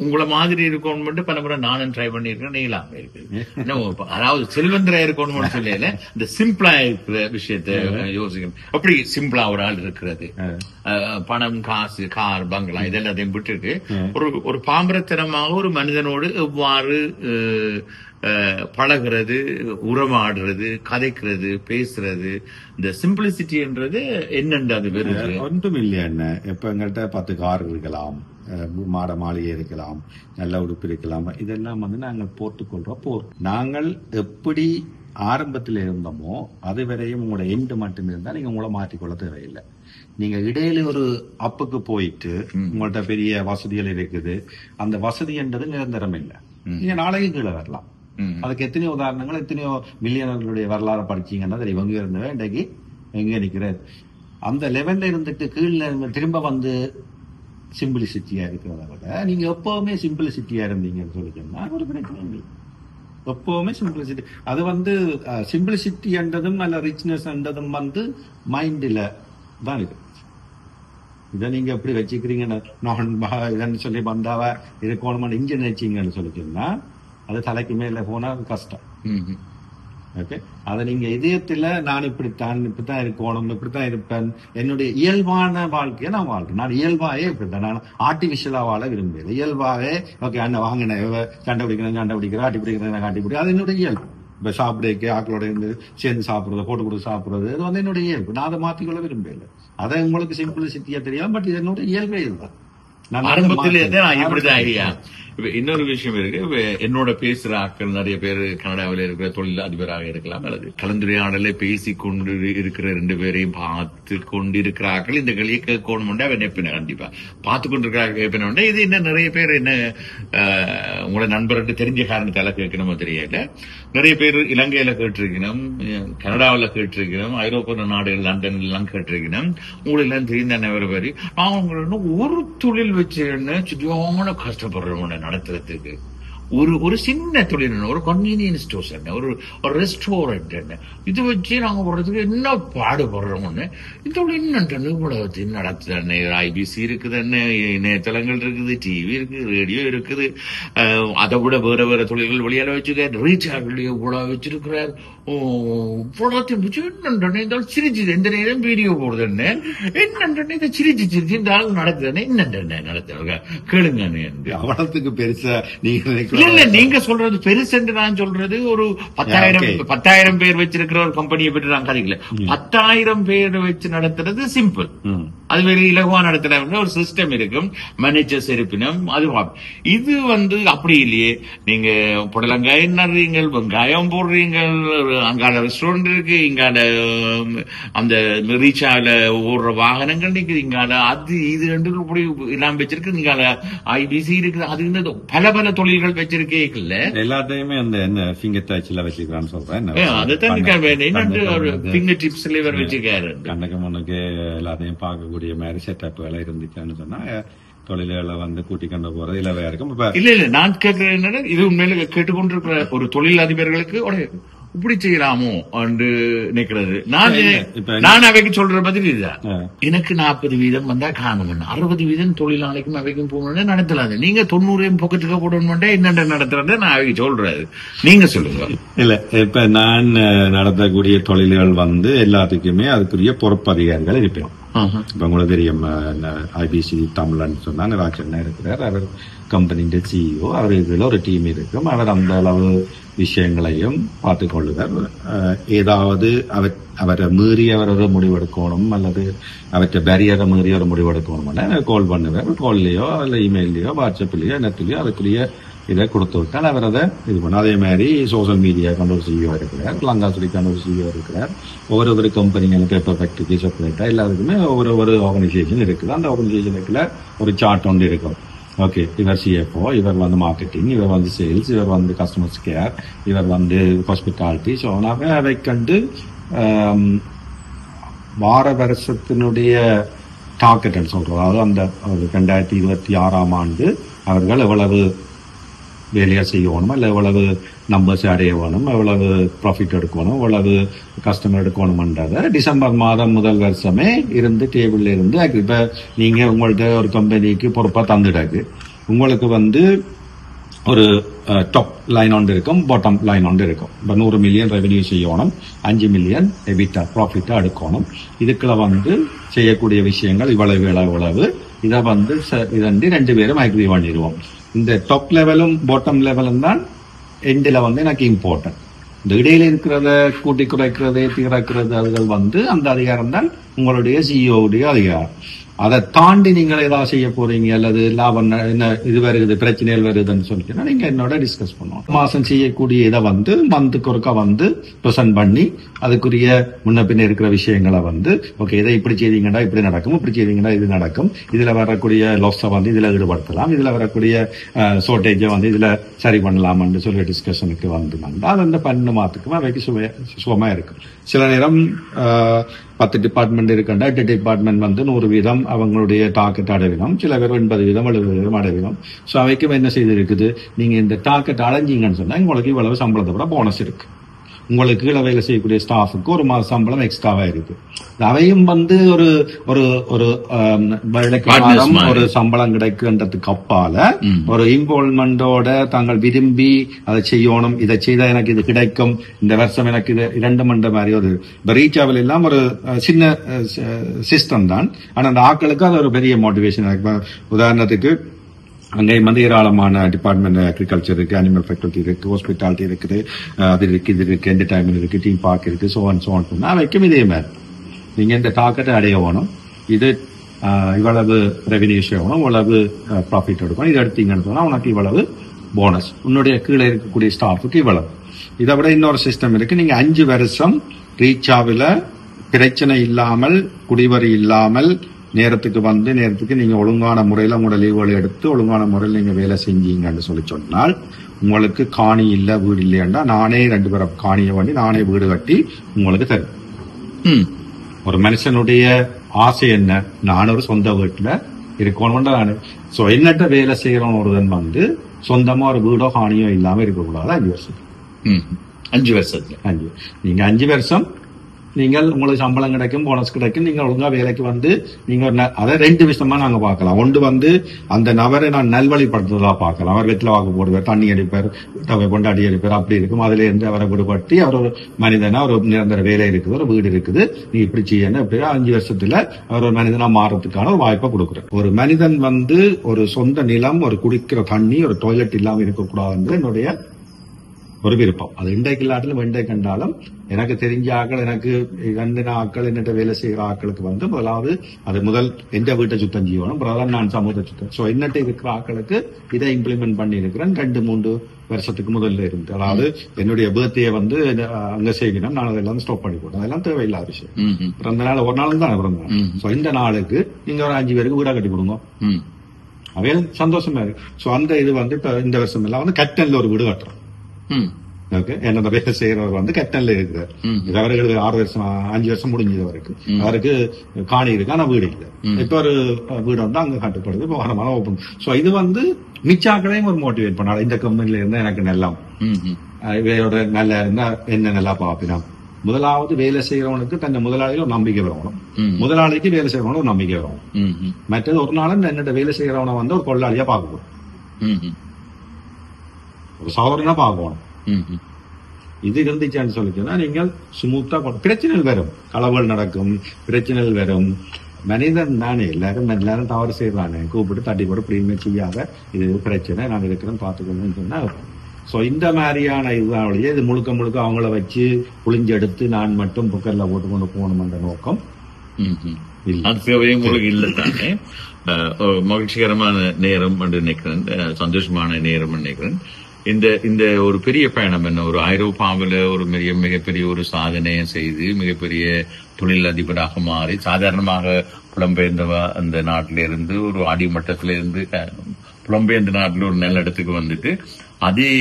உங்களை மாதிரி இருக்கணும் பல முறை நானும் ட்ரை பண்ணிருக்கேன். நீங்களாம இருக்கு, அதாவது செல்வந்தரா இருக்கணும்னு சொல்லல, இந்த சிம்பிளா இருக்கிற விஷயத்த யோசிக்கணும். அப்படி சிம்பிளா ஒரு ஆள் இருக்கிறது, பணம் காசு கார் பங்களா இதெல்லாத்தையும் விட்டுட்டு ஒரு பாம்பரத்தனமாக ஒரு மனிதனோடு எவ்வாறு பழகிறது, உறவாடுறது, கதைக்கிறது, பேசுறது, இந்த சிம்பிளிசிட்டி என்றது என்னென்று அது வருது. ஒன்றும் இல்லையா என்ன, இப்ப எங்கள்கிட்ட 10 கார் இருக்கலாம், மாளிகை இருக்கலாம், நல்ல உடுப்பு இருக்கலாம். இதெல்லாம் நாங்கள் போட்டுக்கொள்றோம். நாங்கள் எப்படி ஆரம்பத்தில் இருந்தோமோ அதுவரையும் உங்களோட எண்டு மட்டும் இருந்தா நீங்க உங்களை மாற்றிக்கொள்ள தேவையில்லை. நீங்க இடையில ஒரு அப்புக்கு போயிட்டு உங்கள்ட்ட பெரிய வசதிகள் இருக்குது, அந்த வசதி என்றது நிரந்தரம் இல்லை. நீங்க நாளைக்கு கீழே வரலாம். அதுக்கு எத்தனையோ உதாரணங்கள், எத்தனையோ மில்லியனர்களுடைய வரலாறு படிச்சீங்கன்னா இவங்க இருந்தவன் இன்றைக்கு எங்க நிக்கிறது. அந்த லெவல்ல இருந்துட்டு கீழே திரும்ப சிம்பிளிசிட்டியா இருக்கிறத விட நீங்க எப்பவுமே சிம்பிளிசிட்டியா இருந்தீங்கன்னு சொல்லிட்டோம்னா ஒரு பிரச்சனை இல்லை. எப்பவுமே சிம்பிளிசிட்டி, அது சிம்பிளிசிட்டி என்றதும் அல்ல ரிச்னஸ் என்றதும் மைண்ட்ல தான் இருக்கு. இதை நீங்க எப்படி வச்சுக்கிறீங்கன்னு இதன்னு சொல்லி வந்தாவ இருக்கணும் இங்க நினைச்சீங்கன்னு சொல்லிட்டீங்கன்னா அது தலைக்கு மேல போனா கஷ்டம். ஓகே, அதை நீங்க இதயத்துல நான் இப்படித்தான் இருக்கணும், இப்படித்தான் இருப்பேன், என்னுடைய இயல்பான வாழ்க்கையை நான் வாழ்றேன். நான் இயல்பாவே இப்படித்தான், நான் ஆர்டிபிஷியலா வாழ விரும்புகிறேன். இயல்பாவே ஓகே அண்ணன் வாங்கின சண்டை பிடிக்கிறேன் ஆட்டி பிடிக்கிறேன் காட்டி பிடிக்கிறேன், அது என்னுடைய இயல்பு. இப்ப சாப்பிடுக்கு ஆக்களோட இருந்து சேர்ந்து சாப்பிடுறது, போட்டு கொடுத்து சாப்பிடுறது, இது என்னுடைய இயல்பு. நான் அதை மாத்திக்கொள்ள விரும்பல. அதை உங்களுக்கு சிம்பிளிசிட்டியா தெரியும், பட் இது என்னோட இயல்பே இதுதான். இப்படிதான் ஐடியா. இன்னொரு விஷயம் இருக்கு, என்னோட பேசுற ஆட்கள் நிறைய பேர் கனடாவில் இருக்கிற தொழில் அதிபராக இருக்கலாம், அல்லது கலந்துரையாடலை பேசிக்கொண்டு இருக்கிற 2 பேரையும் பார்த்து கொண்டு இருக்கிற ஆட்கள் இந்த களியை கேட்கணும் நினைப்பின. கண்டிப்பா பார்த்து கொண்டிருக்கிறாங்க கேட்பின. இது என்ன நிறைய பேர் என்ன உங்களோட நண்பர்கிட்ட தெரிஞ்ச காரணத்தால கேட்கணுமோ தெரியல. நிறைய பேர் இலங்கையில கேட்டிருக்கணும், கனடாவில் கேட்டிருக்கணும், ஐரோப்பிய நாடுகள் லண்டன்ல எல்லாம் கேட்டிருக்கணும். உங்களுக்கு எல்லாம் தெரிந்த பேர் நான் உங்களோட ஒரு தொழில் வச்சு சரியான கஷ்டப்படுறோம் நடத்துறதுக்கு. ஒரு சின்ன தொழில், ஒரு கன்வீனியன்ஸ் ஸ்டோர்ஸ் என்ன, ஒரு ரெஸ்டாரண்ட் என்ன, இது வச்சு நாங்க போடுறதுக்கு என்ன பாடுபடுறோம்னு. இந்த தொழில் உலகத்தில் நடத்துறேன்னு ஐபிசி இருக்குதுன்னு, இணையதளங்கள் இருக்குது, டிவி இருக்கு, ரேடியோ இருக்குது, அதை விட வேற வேற தொழில்கள் வெளியால வச்சுக்க, ரீசார்ஜ் இவ்வளவு வச்சிருக்கிறார். இவ்வளோத்தையும் சிரிச்சு எந்த நேரம் வீடியோ போடுதுன்னு என்ன இதை சிரிச்சு சிரிச்சு இந்த ஆள் நடத்துறேன்னு என்ன நடத்துறாங்க கேளுங்க. அவ்வளவுக்கு பெருசா இல்ல நீங்க சொல்றது பெருசு. நான் சொல்றது ஒரு 10,000 பேர் வச்சிருக்கிற ஒரு கம்பெனியை பற்றி நான் கதைக்கல. 10,000 பேர் வச்சு நடத்துறது சிம்பிள், அது வேற இலகுவா நடத்துற ஒரு சிஸ்டம் இருக்கும், மேனேஜர்ஸ் இருப்பினும் அது. இது அப்படி இல்லையே. நீங்க புடலங்காய் நடுறீங்க, வெங்காயம் போடுறீங்க, அங்கால ரெஸ்டாரண்ட் இருக்கு, இங்கால அந்த ரீச்சால ஓடுற வாகனங்கள் நிக்குது, இங்கால அது இது ரெண்டு இப்படி எல்லாம் வச்சிருக்கு, இங்கால ஐபிசி இருக்குது, அது பல பல தொழில்கள் வச்சிருக்கேங்கல்ல. எல்லாத்தையுமே அந்த என்ன ஃபிங்கர் டச்ல வச்சிருக்கான்னு சொல்றேன். ஃபிங்கர் டிப்ஸ்ல இவர் வச்சிருக்காரு. கண்ணுக்கு முன்னுக்கு எல்லாத்தையும் பார்க்கக்கூடிய மாதிரி செட்டப்களை இருந்துச்சான்னு சொன்னா தொழில்களை கூட்டி கொண்டு போறது இல்லவே இருக்கும். இல்ல நான் கேட்கிறேன் என்னன்னா, இது உண்மையில கேட்டுக்கொண்டிருக்கிற ஒரு தொழில் அதிபர்களுக்கு இப்படி செய்யலாமோ என்று நினைக்கிறது. நான் அவைக்கு சொல்ற பதில் இதுதான். எனக்கு 40% வந்தா காணும், 60% தொழிலாளிக்கும் அவைக்கும் போகணும் நடத்தலாது. நீங்க 90 பொக்கெட்டுக்க போடணும் என்னென்ன நடத்துறது நான் அவைக்கு சொல்றது. நீங்க சொல்லுங்க. இல்ல இப்ப நான் நடத்தக்கூடிய தொழில்கள் எல்லாத்துக்குமே அதுக்குரிய பொறுப்பு அதிகாரிகள் இருப்போம். இப்ப உங்களுக்கு தெரியும், ஐபிசி தமிழ்னு சொன்னா ராஜண்ணா இருக்கிறார், அவர் கம்பெனியின் சிஇஓ, அவர் இதுல ஒரு டீம் இருக்கும். அவர் அந்த அளவு விஷயங்களையும் பார்த்து கொள்ளுவர். ஏதாவது அவரை மீறி அவர் ஒரு முடிவெடுக்கணும் அல்லது அவற்றை பேரியரை மீறி ஒரு முடிவெடுக்கணும்னா கால் பண்ணுவார். கால்லையோ இல்லை இமெயிலையோ வாட்ஸ்அப்லையோ நெட்லையோ அதுக்குரிய இதை கொடுத்து விட்டால் அவர் அதை இது பண்ண. அதே மாதிரி சோசியல் மீடியா கொண்டு ஒரு சிஇஓ இருக்கிறார், லங்காசுரிக்கான ஒரு சிஇஓ இருக்கிறார். ஒவ்வொரு கம்பெனிகளுக்கு பேப்பர் ஃபேக்டரி செப்பரேட்டா எல்லாருக்குமே ஒவ்வொரு ஆர்கனைசேஷன் இருக்குது. அந்த ஆர்கனைசேஷனுக்குள்ள ஒரு சார்ட் ஒன்று இருக்கும். ஓகே, இவர் சிஎஃப்ஓ, இவர் வந்து மார்க்கெட்டிங், இவர் வந்து சேல்ஸ், இவர் வந்து கஸ்டமர்ஸ் கேர், இவர் வந்து ஹாஸ்பிட்டாலிட்டி. ஸோ அவை கண்டு வார வருஷத்தினுடைய டார்கெட் சொல்றோம். அதாவது அந்த 2026ஆம் ஆண்டு அவர்கள் எவ்வளவு வேலையா செய்யணும், இல்லை எவ்வளவு நம்பர்ஸ் அடைய வேணும், எவ்வளவு ப்ராஃபிட் எடுக்கணும், எவ்வளவு கஸ்டமர் எடுக்கணும்ன்றதை டிசம்பர் மாதம் முதல் வருஷமே இருந்து டேபிள்ல இருந்து இப்ப நீங்க உங்கள்ட்ட ஒரு கம்பெனிக்கு பொறுப்பா தந்துடாது. உங்களுக்கு வந்து ஒரு டாப் லைன் ஒன்று இருக்கும், பாட்டம் லைன் ஒன்று இருக்கும். இப்போ 100 மில்லியன் ரெவென்யூ செய்யணும், 5 மில்லியன் எபிட்டா ப்ராஃபிட்டா எடுக்கணும். இதுக்குள்ள வந்து செய்யக்கூடிய விஷயங்கள் இவ்வளவு இதை வந்து இதண்டி 2 பேரும் அக்ரி பண்ணிடுவோம். இந்த டாப் லெவலும் பாட்டம் லெவலும் தான் எண்டில் வந்து எனக்கு இம்பார்ட்டன்ட். இந்த இடையில இருக்கிறத கூட்டி குறைக்கிறது திறக்கிறது அதுகள் வந்து அந்த அதிகாரம் தான் உங்களுடைய சிஇஓடைய அதிகாரம். அதை தாண்டி நீங்கள் ஏதாவது செய்ய போறீங்க அல்லது லாபம் என்ன இது வருது பிரச்சனைகள் வருதுன்னு சொல்லிட்டீங்கன்னா நீங்க என்னோட டிஸ்கஸ் பண்ணுவோம். மாசம் செய்யக்கூடிய இதை வந்து மந்த்துக்கு ஒருக்கா வந்து ப்ரெசென்ட் பண்ணி அதுக்குரிய முன்ன பின்ன இருக்கிற விஷயங்களை வந்து ஓகே இதை இப்படி செய்தீங்கன்னா இப்படி நடக்கும், இப்படி செய்தீங்கன்னா இது நடக்கும், இதுல வரக்கூடிய லாஸை வந்து இதுல ஈடுபடுத்தலாம், இதுல வரக்கூடிய ஷார்டேஜை வந்து இதுல சரி பண்ணலாம்னு சொல்லி டிஸ்கஷனுக்கு வந்து அது அந்த பண்ண மாத்துக்கும் அவைக்கு சுகமா இருக்கும். சில நேரம் 10 டிபார்ட்மெண்ட் இருக்குண்டா 8 டிபார்ட்மெண்ட் வந்து 100 வீதம் அவங்களுடைய டார்கெட் அடைவினோம், சில பேர் 80 வீதம் 70 வீதம் அடைவினோம். ஸோ அவைக்கும் என்ன செய்து இருக்குது, நீங்க இந்த டார்கெட் அடைஞ்சிங்கன்னு சொன்னா உங்களுக்கு இவ்வளவு சம்பளத்தை விட போனஸ் இருக்கு. உங்களுக்கு கீழே வேலை செய்யக்கூடிய ஸ்டாஃபுக்கு ஒரு மாத சம்பளம் எக்ஸ்ட்ராவா இருக்கு. அவையும் வந்து ஒரு ஒரு ஒரு ஒரு சம்பளம் கிடைக்குன்றதுக்கு அப்பால ஒரு இன்வால்வ்மெண்டோட தாங்கள் விரும்பி அதை செய்யணும், இதை செய்தா எனக்கு இது கிடைக்கும், இந்த வருஷம் எனக்கு இது 2 மண்ட மாதிரி ஒரு ரீச்சாவில் எல்லாம் ஒரு சின்ன சிஸ்டம் தான். ஆனா அந்த ஆட்களுக்கு அது ஒரு பெரிய மோட்டிவேஷன். உதாரணத்துக்கு அங்கேயும் வந்து ஏராளமான டிபார்ட்மெண்ட், அக்ரிகல்ச்சர் இருக்கு, அனிமல் ஃபேக்கல்டி இருக்கு, ஹாஸ்பிட்டாலிட்டி இருக்குது, அது இருக்கு, இது இருக்கு, என்டர்டைன்மெண்ட் இருக்கு, டீம் பார்க் இருக்கு, சோன் வைக்கும். இதே மாதிரி நீங்க இந்த டார்கெட்டை அடைய வேணும், இது இவ்வளவு ரெவென்யூ செய்யணும், இவ்வளவு ப்ராஃபிட் எடுக்கணும், இது எடுத்தீங்கன்னு சொன்னா உனக்கு இவ்வளவு போனஸ், உன்னுடைய கீழே இருக்கக்கூடிய ஸ்டாஃபுக்கு இவ்வளவு. இதை விட இன்னொரு சிஸ்டம் இருக்கு. நீங்க 5 வருஷம் ரீச்சாவில பிரச்சனை இல்லாமல் குடிவரி இல்லாமல் நேரத்துக்கு வந்து நேரத்துக்கு நீங்க ஒழுங்கான முறையில உங்களோட லீவுகளை எடுத்து ஒழுங்கான முறையில் நீங்க வேலை செஞ்சீங்கன்னு சொல்லி சொன்னால் உங்களுக்கு காணி இல்ல வீடு இல்லையா நானே 2 பேரை காணியை பண்ணி நானே வீடு கட்டி உங்களுக்கு தரும். ஒரு மனுஷனுடைய ஆசை என்ன, நான் ஒரு சொந்த வீட்டுல இருக்கணும் நானு. சோ என்னட்ட வேலை செய்யறோம் ஒருதன் வந்து சொந்தமா ஒரு வீடோ காணியோ இல்லாம இருக்கக்கூடாது. 5 வருஷத்துல நீங்க 5 வருஷம் நீங்கள் உங்களுக்கு சம்பளம் கிடைக்கும், போனஸ் கிடைக்கும், நீங்க ஒழுங்கா வேலைக்கு வந்து நீங்க அதை 2 விஷயமா நாங்க பார்க்கலாம். ஒன்று வந்து அந்த நபரை நான் நல்வழிப்படுத்துறதா பார்க்கலாம். அவர் வெற்றில வாக்கு போடுவார், தண்ணி அடிப்பார், கொண்டாடி அடிப்பார், அப்படி இருக்கும். அதுல இருந்து அவரை விடுபட்டு அவர் ஒரு மனிதனா ஒரு நிரந்தர வேலை இருக்குது, ஒரு வீடு இருக்குது, நீ இப்படி செய்யணும், இப்படி 5 வருஷத்துல அவர் ஒரு மனிதனா மாறதுக்கான ஒரு வாய்ப்பை கொடுக்குறேன். ஒரு மனிதன் வந்து ஒரு சொந்த நிலம், ஒரு குடிக்கிற தண்ணி, ஒரு டாய்லெட் இல்லாம இருக்கக்கூடாதுன்னு என்னுடைய ஒரு விருப்பம். அது இன்றைக்கு இல்லாட்டிலும் வெண்டை கண்டாலும் எனக்கு தெரிஞ்ச ஆக்கள், எனக்கு 2 ஆக்கள் என்னட்ட வேலை செய்கிற ஆக்களுக்கு வந்து முதலாவது அது முதல் எந்த வீட்டை சுத்தம் செய்யணும், பிரதான் நான் சமூகத்தை சுத்தம். ஸோ என்னட்ட இருக்கிற ஆக்களுக்கு இதை இம்ப்ளிமெண்ட் பண்ணி இருக்கிறேன் 2-3 வருஷத்துக்கு முதல்ல இருந்து. அதாவது என்னுடைய பர்த்டே வந்து அங்க செய்யணும், நான் அதெல்லாம் ஸ்டாப் பண்ணி போட்டேன். அதெல்லாம் தேவையில்லாத விஷயம். பிறந்த நாள் ஒரு நாள் தான் பிறந்த நாள். ஸோ இந்த நாளுக்கு நீங்க ஒரு 5 பேருக்கு வீடா கட்டி கொடுங்க, அவையும் சந்தோஷமா இருக்கு. ஸோ அந்த இது வந்து இப்ப இந்த வருஷம் எல்லாம் வந்து கட்டன்ல ஒரு வீடு கட்டுறோம். என்னோட வேலை செய்யறவர் வந்து கட்டன்ல இருக்கிறார். அவர்களுக்கு 6 வருஷம் 5 வருஷம் முடிஞ்சது வரைக்கும் அவருக்கு காணி இருக்கு, ஆனா வீடு இல்லை. இப்ப ஒரு வீடு வந்து அங்க கட்டுப்படுது, இப்போ வரமான ஓப்பன். சோ இது வந்து மிச்சாக்களையும் ஒரு மோட்டிவேட் பண்ணாலும் இந்த கம்பெனில இருந்தா எனக்கு நல்லா இவையோட நல்லா இருந்தா என்ன நல்லா பாப்பினா. முதலாவது வேலை செய்யறவனுக்கு தன் முதலாளியில ஒரு நம்பிக்கை வரணும், முதலாளிக்கு வேலை செய்யறவன ஒரு நம்பிக்கை வரணும். மற்றது ஒரு நாளும் என்னோட வேலை செய்யறவனை வந்து ஒரு கொள்ளாளியா பார்க்கணும், ஒரு சகோதரனா பார்க்கணும். இது இருந்துச்சான்னு சொல்லிச்சுன்னா நீங்கள் ஸ்மூத்தா பிரச்சனைகள் வரும், களவுகள் நடக்கும், பிரச்சனைகள் வரும். மனிதன் தானே, எல்லாரும் தவறு செய்யறானே, கூப்பிட்டு தட்டி போட்டு இப்படியுமே செய்யாத இது பிரச்சனை, நான் இருக்கிறேன் பார்த்துக்கணும்னு சொன்னா ஸோ இந்த மாதிரியான இதுதான் வழியே இது முழுக்க முழுக்க அவங்கள வச்சு புளிஞ்செடுத்து நான் மட்டும் புக்கர்ல போட்டு கொண்டு போகணும் என்ற நோக்கம் உங்களுக்கு இல்லை தானே. மகிழ்ச்சிகரமான நேரம் என்று நினைக்கிறேன், சந்தோஷமான நேரம் நினைக்கிறேன். இந்த ஒரு பெரிய பயணம் என்ன, ஒரு ஐரோப்பாவில் ஒரு மிகப்பெரிய ஒரு சாதனையை செய்து மிகப்பெரிய தொழில் அதிபராக மாறி சாதாரணமாக புலம்பெயர்ந்த அந்த நாட்டிலிருந்து ஒரு அடிமட்டத்திலிருந்து புலம்பெயர்ந்த நாட்டில் ஒரு நல்ல இடத்துக்கு வந்துட்டு அதே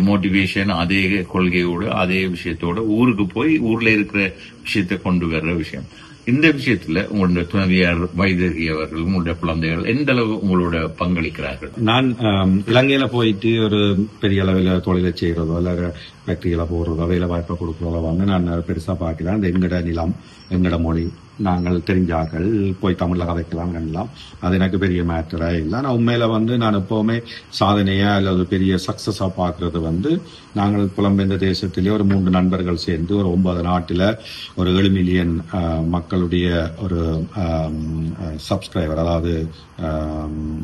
மோட்டிவேஷன் அதே கொள்கையோடு அதே விஷயத்தோட ஊருக்கு போய் ஊர்ல இருக்கிற விஷயத்தை கொண்டு வர்ற விஷயம். இந்த விஷயத்துல உங்களுடைய துணைவியார் வைதேகி அவர்கள் உங்களுடைய குழந்தைகள் எந்த அளவு உங்களோட பங்களிக்கிறார்கள்? நான் இலங்கையில போயிட்டு ஒரு பெரிய அளவில் தொழிலை செய்யறதோ இல்ல ஃபேக்டரியில போறதோ வேலை வாய்ப்பை கொடுக்கறதோ வந்து நான் பெருசா பார்க்கிறேன். அந்த எங்கட நிலம் எங்கட மொழி நாங்கள் தெரிஞ்சாக்கள் போய் தமிழ்ல கதைக்கலாம் கண்டலாம், அது எனக்கு பெரிய மேட்டரா இல்லை. நான் உண்மையில வந்து நான் எப்பவுமே சாதனையா அல்லது பெரிய சக்சஸா பாக்குறது வந்து நாங்கள் புலம்பெயர்ந்த தேசத்திலேயே ஒரு 3 நண்பர்கள் சேர்ந்து ஒரு 9 நாட்டில ஒரு 7 மில்லியன் மக்களுடைய ஒரு சப்ஸ்கிரைபர் அதாவது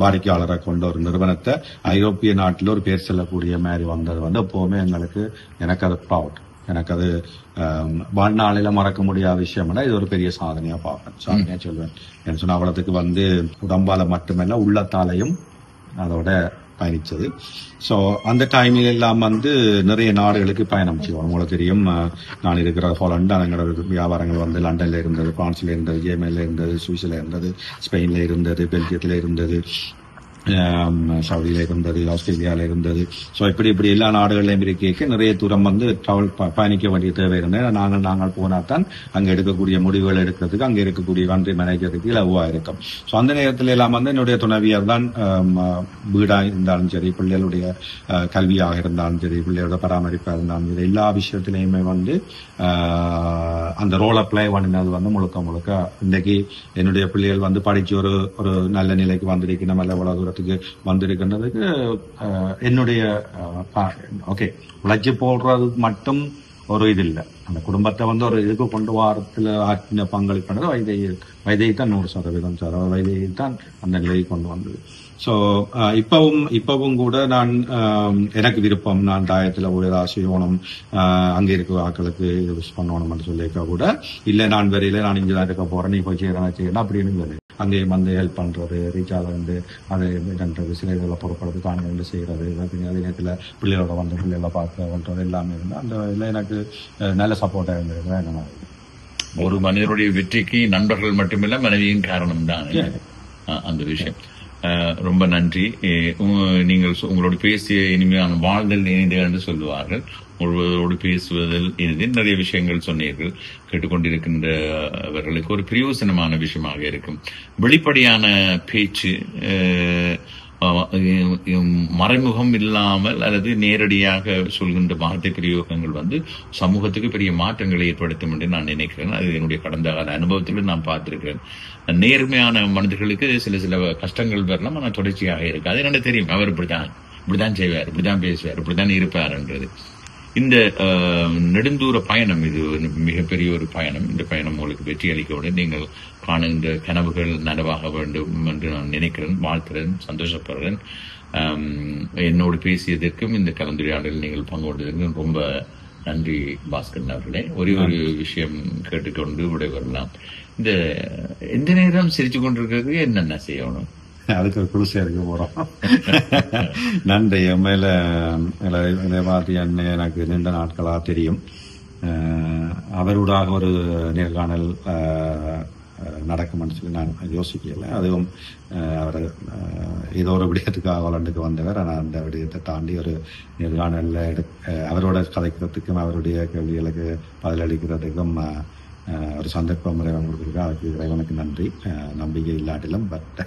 வாடிக்கையாளரை கொண்ட ஒரு நிறுவனத்தை ஐரோப்பிய நாட்டில் ஒரு பேர் செல்லக்கூடிய மாதிரி வந்தது வந்து எப்பவுமே எனக்கு அது ப்ரவுட். எனக்கு அது வாழ்நாளில மறக்க முடியாத விஷயம். இது ஒரு பெரிய சாதனையா பார்ப்பேன், சாதனையா சொல்வேன். என்ன சொன்னா அவ்வளவுக்கு வந்து உடம்பால மட்டுமல்ல உள்ளத்தாலையும் அதோட பயணிச்சது. ஸோ அந்த டைமில் எல்லாம் வந்து நிறைய நாடுகளுக்கு பயணம் செய்வோம். உங்களுக்கு தெரியும், நான் இருக்கிற ஹாலண்ட் அங்களோட வியாபாரங்கள் வந்து லண்டன்ல இருந்தது, பிரான்ஸ்ல இருந்தது, ஜெர்மனில இருந்தது, சுவிஸ்ல இருந்தது, ஸ்பெயின்ல இருந்தது, பெல்ஜியத்துல இருந்தது, சவுதியில இருந்தது, ஆஸ்திரேலியால இருந்தது. ஸோ இப்படி எல்லா நாடுகள்லையும் இருக்க நிறைய தூரம் வந்து பயணிக்க வேண்டிய தேவை இருந்தது. நாங்கள் போனாத்தான் அங்க எடுக்கக்கூடிய முடிவுகள் எடுக்கிறதுக்கு அங்க இருக்கக்கூடிய கண்ட்ரி மேனேஜருக்கு இலவா இருக்கும். ஸோ அந்த நேரத்தில் எல்லாம் வந்து என்னுடைய துணைவியார் தான் வீடா இருந்தாலும் சரி, பிள்ளைகளுடைய கல்வியாக இருந்தாலும் சரி, பிள்ளையோட பராமரிப்பாக இருந்தாலும் சரி, எல்லா விஷயத்திலையுமே வந்து அந்த ரோலை பிளே பண்ணினது வந்து முழுக்க இன்னைக்கு என்னுடைய பிள்ளைகள் வந்து படிச்சு ஒரு நல்ல நிலைக்கு வந்திருக்கணும், நல்ல இவ்வளவு தூரத்துக்கு வந்திருக்கின்றதுக்கு என்னுடைய ஓகே உழைச்சி போடுறது மட்டும் ஒரு இது இல்லை. அந்த குடும்பத்தை வந்து ஒரு இதுக்கு கொண்டு வாரத்தில் ஆற்றின பங்களிப்புன்றது வைதேகி தான் 100% சார். வைதேகி தான் அந்த நிலையை கொண்டு வந்தது. ஸோ இப்பவும் கூட நான் எனக்கு விருப்பம், நான் தாயத்தில் ஏதாவது செய்யணும், அங்கே இருக்கிற ஆட்களுக்கு யூஸ் பண்ணணும்னு சொல்லியிருக்க கூட இல்லை, நான் வரையில நான் இங்கே தான் இருக்க போறேன், நீ போய் செய்யறேன் அப்படின்னு அங்கேயும் வந்து ஹெல்ப் பண்றது, ரீசார்ஜ் வந்து அதை பண்றது, சில இதில் பொறுப்படுறது, காணொலி செய்யறது, அதே நேரத்தில் பிள்ளைகளோட வந்து பிள்ளைகளை பார்க்க பண்றது எல்லாமே இருந்து அந்த இதில் எனக்கு நல்ல சப்போர்ட்டா இருந்தது. என்ன ஒரு மனிதனுடைய வெற்றிக்கு நண்பர்கள் மட்டுமில்ல மனைவியின் காரணம் தான் அந்த விஷயம். ரொம்ப நன்றி. நீங்கள் உங்களோட பேசிய இனிமையான வாழ்தல் இனிது என்று சொல்லுவார்கள். உங்களோடு பேசுவதில் இனிது நிறைய விஷயங்கள் சொன்னீர்கள். கேட்டுக்கொண்டிருக்கின்றவர்களுக்கு ஒரு பிரயோசனமான விஷயமாக இருக்கும். வெளிப்படையான பேச்சு, மறைமுகம் இல்லாமல் அல்லது நேரடியாக சொல்கின்ற வார்த்தை பிரயோகங்கள் வந்து சமூகத்துக்கு பெரிய மாற்றங்களை ஏற்படுத்தும் என்று நான் நினைக்கிறேன். அது என்னுடைய கடந்த கால அனுபவத்தில் நான் பார்த்திருக்கிறேன். நேர்மையான மனிதர்களுக்கு சில கஷ்டங்கள் வரலாம், ஆனால் தொடர்ச்சியாக இருக்கு. அது எனக்கு தெரியும், அவர் இப்படிதான் செய்வார், இப்படிதான் பேசுவார், இப்படிதான் இருப்பார் என்றது. இந்த நெடுந்தூர பயணம் இது மிகப்பெரிய ஒரு பயணம். இந்த பயணம் உங்களுக்கு வெற்றி அளிக்க நீங்கள் காணுகின்ற கனவுகள் நனவாக வேண்டும் என்று நான் நினைக்கிறேன், வாழ்த்துறேன், சந்தோஷப்படுறேன். என்னோடு பேசியதற்கும் இந்த கலந்துரையாடலில் நீங்கள் பங்கு கொண்டதற்கும் ரொம்ப நன்றி பாஸ்கரன் அவர்களே. ஒரே ஒரு விஷயம் கேட்டுக்கொண்டு விடைபெறலாம். இந்த எந்த நேரம் சிரிச்சு கொண்டிருக்கிறது என்னென்ன செய்யணும்? அதுக்கு ஒரு குழுசா இருக்க போறோம். நன்றி. மேல பார்த்து என்ன எனக்கு நீண்ட நாட்களா தெரியும். அவருடாக ஒரு நேர்காணல் நடக்கும்னு சொல்லி நான் யோசிக்கல. அதுவும் அவர் ஏதோ ஒரு விடயத்துக்காக ஹாலண்டுக்கு வந்தவர். ஆனால் அந்த விடயத்தை தாண்டி ஒரு நேர்காணல்ல அவரோட கதைக்கிறதுக்கும் அவருடைய கேள்விகளுக்கு பதிலளிக்கிறதுக்கும் ஒரு சந்தர்ப்பம் இறைவன் கொடுத்துருக்கா. அதுக்கு இறைவனுக்கு நன்றி. நம்பிக்கை இல்லாட்டிலும் பட்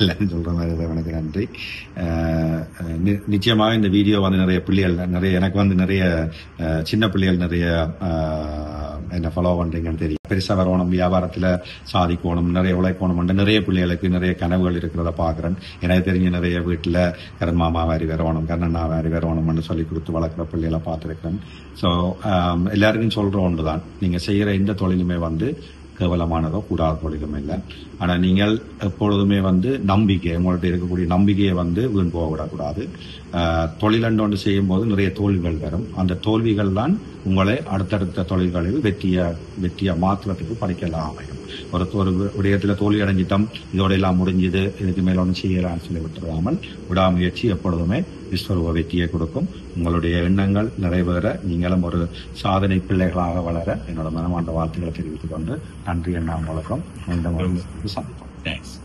இல்லைன்னு சொல்ற மாதிரி இறைவனுக்கு நன்றி. நிச்சயமாக இந்த வீடியோ வந்து நிறைய பிள்ளைகள் எனக்கு வந்து நிறைய சின்ன பிள்ளைகள் நிறைய என்ன ஃபாலோ பண்றீங்கன்னு தெரியும். பெருசா வரணும், வியாபாரத்துல சாதிக்கணும், நிறைய உழைக்கணும், நிறைய பிள்ளைகளுக்கு நிறைய கனவுகள் இருக்கிறத பாக்குறேன். எனக்கு தெரிஞ்ச நிறைய வீட்டுல கரண் மாமா வாரி வரணும், கண்ணண்ணா வாரி வரணும்னு சொல்லி கொடுத்து வளர்க்குற பிள்ளைகளை பார்த்துருக்கேன். ஸோ எல்லாருக்கும் சொல்ற ஒன்றுதான், நீங்க செய்யற எந்த தொழிலுமே வந்து கேவலமானதோ கூடாத தொழிலும் இல்லை. ஆனால் நீங்கள் எப்பொழுதுமே வந்து நம்பிக்கை, உங்கள்கிட்ட இருக்கக்கூடிய நம்பிக்கையை வந்து வீண் போக விடக்கூடாது. தொழிலண்டு ஒன்று செய்யும் போது நிறைய தோல்விகள் வரும். அந்த தோல்விகள் தான் உங்களை அடுத்தடுத்த தொழில்களில் வெற்றியா மாற்றுறதுக்கு படிக்கலாம் அமையும். ஒரு விடயத்துல தோல்வி அடைஞ்சிட்டோம், இதோட எல்லாம் முடிஞ்சது, இதுக்கு மேல ஒன்று செய்யலாம்னு சொல்லி விட்டுறாமல் விடாமுயற்சி எப்பொழுதுமே விஸ்வரூப வெற்றியை கொடுக்கும். உங்களுடைய எண்ணங்கள் நிறைவேற, நீங்களும் ஒரு சாதனை பிள்ளைகளாக வளர என்னோட மனமார்ந்த வாழ்த்துக்களை தெரிவித்துக் கொண்டு நன்றி. என்ன வணக்கம். மீண்டும் சந்திப்போம். தேங்க்ஸ்.